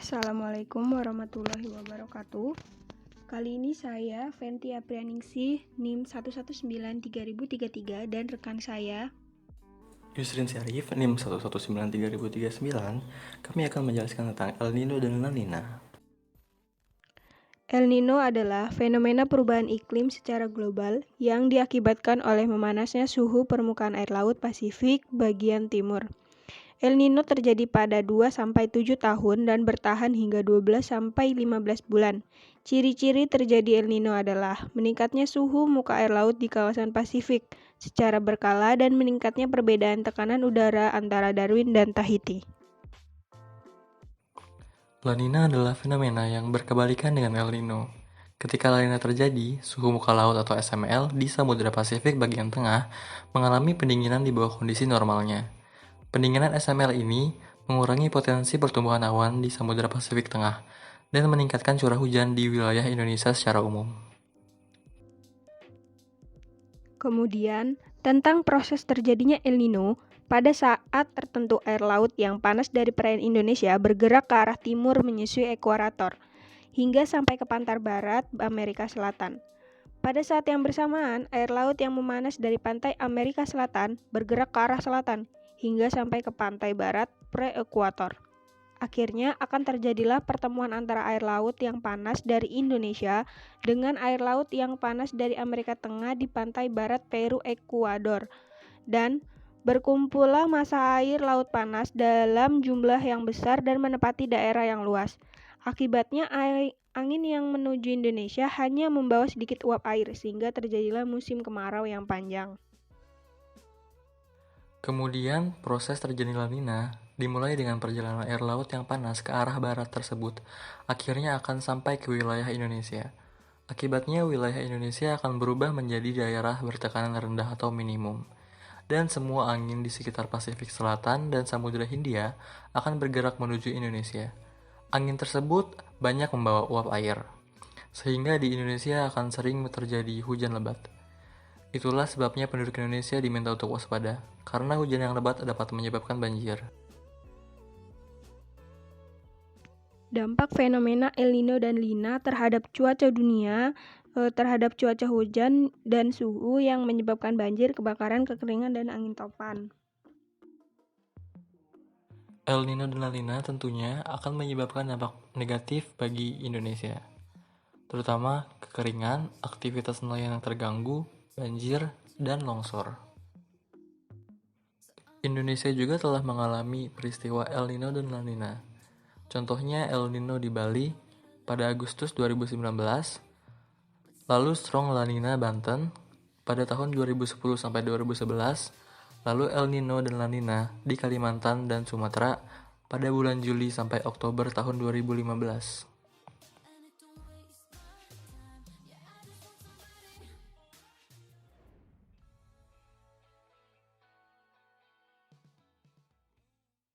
Assalamualaikum warahmatullahi wabarakatuh. Kali ini saya, Fenty Aprianingsih, NIM 1193033 dan rekan saya, Yusrin Syarif, NIM 1193039, kami akan menjelaskan tentang El Nino dan La Nina. El Nino adalah fenomena perubahan iklim secara global yang diakibatkan oleh memanasnya suhu permukaan air laut Pasifik bagian timur. El Nino terjadi pada 2-7 tahun dan bertahan hingga 12-15 bulan. Ciri-ciri terjadi El Nino adalah meningkatnya suhu muka air laut di kawasan Pasifik secara berkala dan meningkatnya perbedaan tekanan udara antara Darwin dan Tahiti. La Nina adalah fenomena yang berkebalikan dengan El Nino. Ketika La Nina terjadi, suhu muka laut atau SML di Samudra Pasifik bagian tengah mengalami pendinginan di bawah kondisi normalnya. Pendinginan SML ini mengurangi potensi pertumbuhan awan di Samudra Pasifik Tengah dan meningkatkan curah hujan di wilayah Indonesia secara umum. Kemudian, tentang proses terjadinya El Nino, pada saat tertentu air laut yang panas dari perairan Indonesia bergerak ke arah timur menyusui ekuator, hingga sampai ke pantai barat Amerika Selatan. Pada saat yang bersamaan, air laut yang memanas dari pantai Amerika Selatan bergerak ke arah selatan, hingga sampai ke pantai barat pre-ekuator. Akhirnya akan terjadilah pertemuan antara air laut yang panas dari Indonesia dengan air laut yang panas dari Amerika Tengah di pantai barat Peru Ekuador, dan berkumpullah massa air laut panas dalam jumlah yang besar dan menepati daerah yang luas. Akibatnya angin yang menuju Indonesia hanya membawa sedikit uap air sehingga terjadilah musim kemarau yang panjang. Kemudian, proses terjadi La Nina dimulai dengan perjalanan air laut yang panas ke arah barat tersebut, akhirnya akan sampai ke wilayah Indonesia. Akibatnya, wilayah Indonesia akan berubah menjadi daerah bertekanan rendah atau minimum, dan semua angin di sekitar Pasifik Selatan dan Samudra Hindia akan bergerak menuju Indonesia. Angin tersebut banyak membawa uap air, sehingga di Indonesia akan sering terjadi hujan lebat. Itulah sebabnya penduduk Indonesia diminta untuk waspada, karena hujan yang lebat dapat menyebabkan banjir. Dampak fenomena El Nino dan Lina terhadap cuaca dunia, terhadap cuaca hujan dan suhu yang menyebabkan banjir, kebakaran, kekeringan, dan angin topan. El Nino dan La Nina tentunya akan menyebabkan dampak negatif bagi Indonesia, terutama kekeringan, aktivitas nelayan yang terganggu, banjir, dan longsor. Indonesia juga telah mengalami peristiwa El Nino dan La Nina. Contohnya El Nino di Bali pada Agustus 2019, lalu Strong La Nina Banten pada tahun 2010 sampai 2011, lalu El Nino dan La Nina di Kalimantan dan Sumatera pada bulan Juli sampai Oktober tahun 2015.